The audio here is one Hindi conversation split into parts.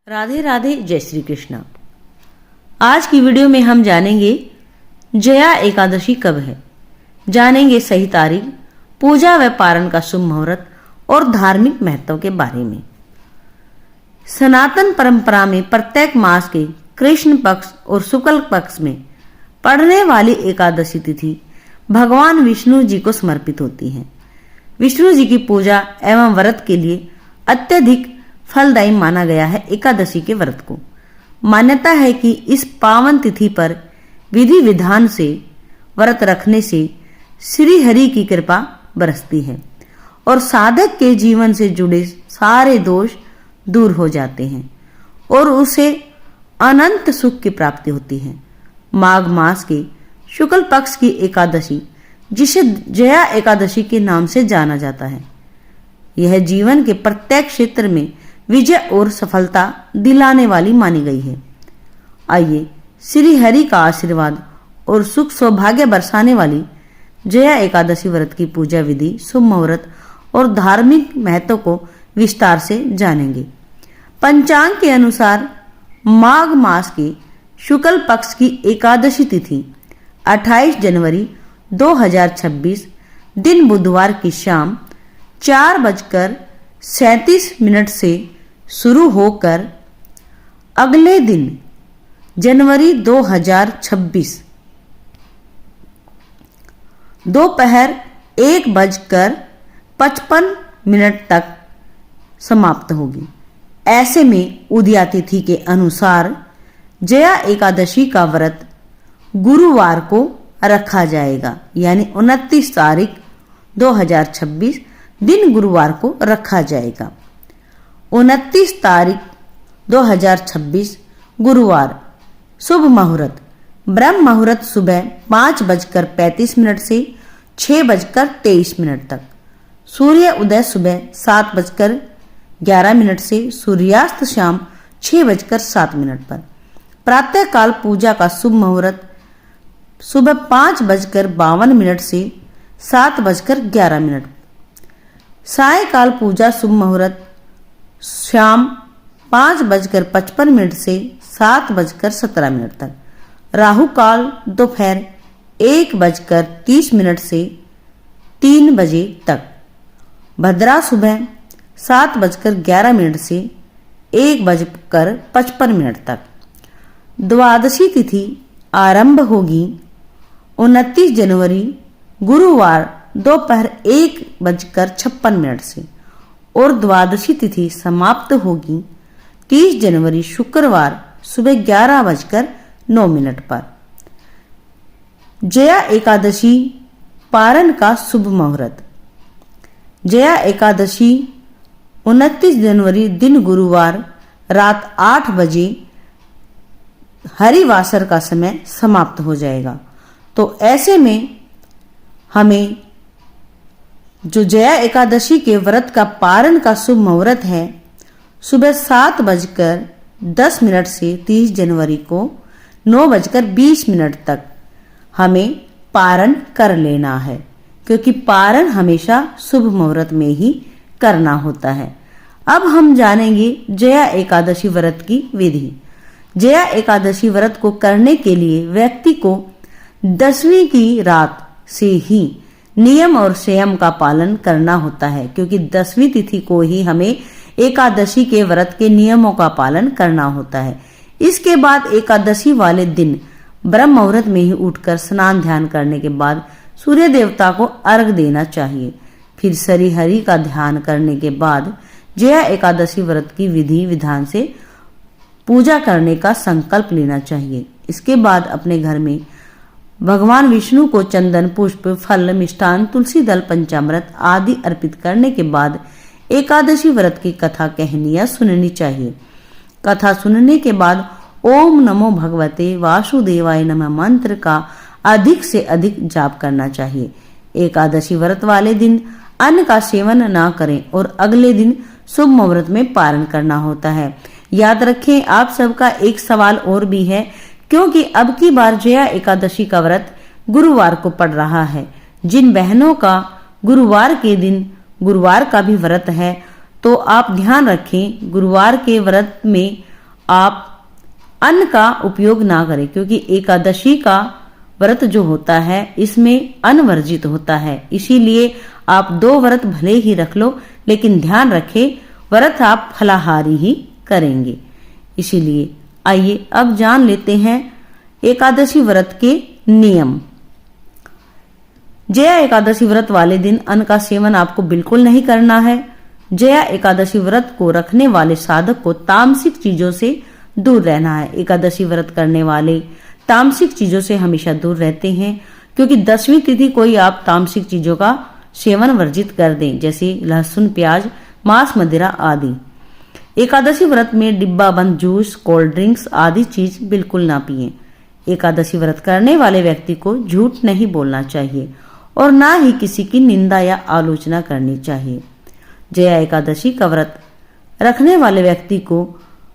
राधे राधे, जय श्री कृष्ण। आज की वीडियो में हम जानेंगे जया एकादशी कब है, जानेंगे सही तारीख, पूजा व पारण का शुभ मुहूर्त और धार्मिक महत्व के बारे में। सनातन परंपरा में प्रत्येक मास के कृष्ण पक्ष और शुक्ल पक्ष में पड़ने वाली एकादशी तिथि भगवान विष्णु जी को समर्पित होती है। विष्णु जी की पूजा एवं व्रत के लिए अत्यधिक फलदायी माना गया है एकादशी के व्रत को। मान्यता है कि इस पावन तिथि पर विधि विधान से व्रत रखने से श्री हरि की कृपा बरसती है और साधक के जीवन से जुड़े सारे दोष दूर हो जाते हैं और उसे अनंत सुख की प्राप्ति होती है। माघ मास के शुक्ल पक्ष की एकादशी, जिसे जया एकादशी के नाम से जाना जाता है, यह जीवन के प्रत्येक क्षेत्र में विजय और सफलता दिलाने वाली मानी गई है। आइए श्री हरि का आशीर्वाद और सुख सौभाग्य बरसाने वाली जया एकादशी व्रत की पूजा विधि, शुभ मुहूर्त और धार्मिक महत्व को विस्तार से जानेंगे। पंचांग के अनुसार माघ मास के शुक्ल पक्ष की एकादशी तिथि 28 जनवरी 2026 दिन बुधवार की शाम 4:37 से शुरू होकर अगले दिन जनवरी 2026 दोपहर 1:55 तक समाप्त होगी। ऐसे में उदया तिथि के अनुसार जया एकादशी का व्रत गुरुवार को रखा जाएगा, यानी 29 तारीख 2026 दिन गुरुवार को रखा जाएगा। 29 तारीख 2026 गुरुवार। शुभ मुहूर्त ब्रह्म मुहूर्त सुबह 5:35 से 6:23 तक। सूर्य उदय सुबह 7:11 से सूर्यास्त शाम 6:07 पर। प्रातः काल पूजा का शुभ मुहूर्त सुबह 5:52 से 7:11। सायकाल पूजा शुभ मुहूर्त शाम 5:55 से 7:17 तक। राहु काल दोपहर 1:30 से 3 बजे तक। भद्रा सुबह 7:11 से 1:55 तक। द्वादशी तिथि आरंभ होगी 29 जनवरी गुरुवार दोपहर 1:56 से और द्वादशी तिथि समाप्त होगी 30 जनवरी शुक्रवार सुबह 11:09 पर। जया एकादशी पारण का शुभ मुहूर्त। जया एकादशी 29 जनवरी दिन गुरुवार रात 8 बजे हरिवासर का समय समाप्त हो जाएगा। तो ऐसे में हमें जो जया एकादशी के व्रत का पारण का शुभ मुहूर्त है सुबह 7:10 से 30 जनवरी को 9:20 तक हमें पारण कर लेना है, क्योंकि पारण हमेशा शुभ मुहूर्त में ही करना होता है। अब हम जानेंगे जया एकादशी व्रत की विधि। जया एकादशी व्रत को करने के लिए व्यक्ति को 10वीं की रात से ही नियम और संयम का पालन करना होता है, क्योंकि 10वीं तिथि को ही हमें एकादशी के व्रत के नियमों का पालन करना होता है। इसके बाद एकादशी वाले दिन ब्रह्म मुहूर्त में ही उठकर स्नान ध्यान करने के बाद सूर्य देवता को अर्घ देना चाहिए। फिर श्री हरि का ध्यान करने के बाद जया एकादशी व्रत की विधि विधान से पूजा करने का संकल्प लेना चाहिए। इसके बाद अपने घर में भगवान विष्णु को चंदन, पुष्प, फल, मिष्ठान, तुलसी दल, पंचामृत आदि अर्पित करने के बाद एकादशी व्रत की कथा कहनी या सुननी चाहिए। कथा सुनने के बाद ओम नमो भगवते वासुदेवाय नमः मंत्र का अधिक से अधिक जाप करना चाहिए। एकादशी व्रत वाले दिन अन्न का सेवन ना करें और अगले दिन शुभ मुहूर्त में पारण करना होता है। याद रखें, आप सबका एक सवाल और भी है, क्योंकि अब की बार जया एकादशी का व्रत गुरुवार को पड़ रहा है। जिन बहनों का गुरुवार के दिन गुरुवार का भी व्रत है, तो आप ध्यान रखें, गुरुवार के व्रत में आप अन्न का उपयोग ना करें, क्योंकि एकादशी का व्रत जो होता है इसमें अन्न वर्जित होता है। इसीलिए आप 2 व्रत भले ही रख लो, लेकिन ध्यान रखें व्रत आप फलाहारी ही करेंगे। इसीलिए आइए अब जान लेते हैं एकादशी व्रत के नियम। जया एकादशी व्रत वाले दिन अन्न का सेवन आपको बिल्कुल नहीं करना है। जया एकादशी व्रत को रखने वाले साधक को तामसिक चीजों से दूर रहना है। एकादशी व्रत करने वाले तामसिक चीजों से हमेशा दूर रहते हैं, क्योंकि 10वीं तिथि को ही आप तामसिक चीजों का सेवन वर्जित कर दें, जैसे लहसुन, प्याज, मांस, मदिरा आदि। एकादशी व्रत में डिब्बा बंद जूस, कोल्ड ड्रिंक्स आदि चीज बिल्कुल ना पिएं। एकादशी व्रत करने वाले व्यक्ति को झूठ नहीं बोलना चाहिए और ना ही किसी की निंदा या आलोचना करनी चाहिए। जया एकादशी का व्रत रखने वाले व्यक्ति को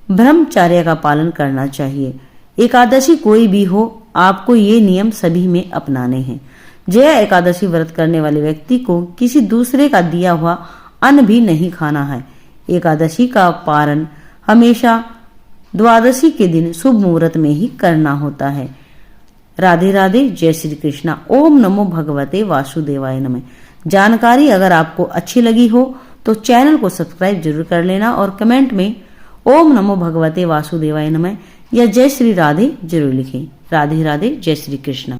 ब्रह्मचर्य का पालन करना चाहिए। एकादशी कोई भी हो, आपको ये नियम सभी में अपनाने हैं। जया एकादशी व्रत करने वाले व्यक्ति को किसी दूसरे का दिया हुआ अन्न भी नहीं खाना है। एकादशी का पारण हमेशा द्वादशी के दिन शुभ मुहूर्त में ही करना होता है। राधे राधे, जय श्री कृष्णा। ओम नमो भगवते वासुदेवाय नमः। जानकारी अगर आपको अच्छी लगी हो तो चैनल को सब्सक्राइब जरूर कर लेना और कमेंट में ओम नमो भगवते वासुदेवाय नमः या जय श्री राधे जरूर लिखें। राधे राधे, जय श्री कृष्ण।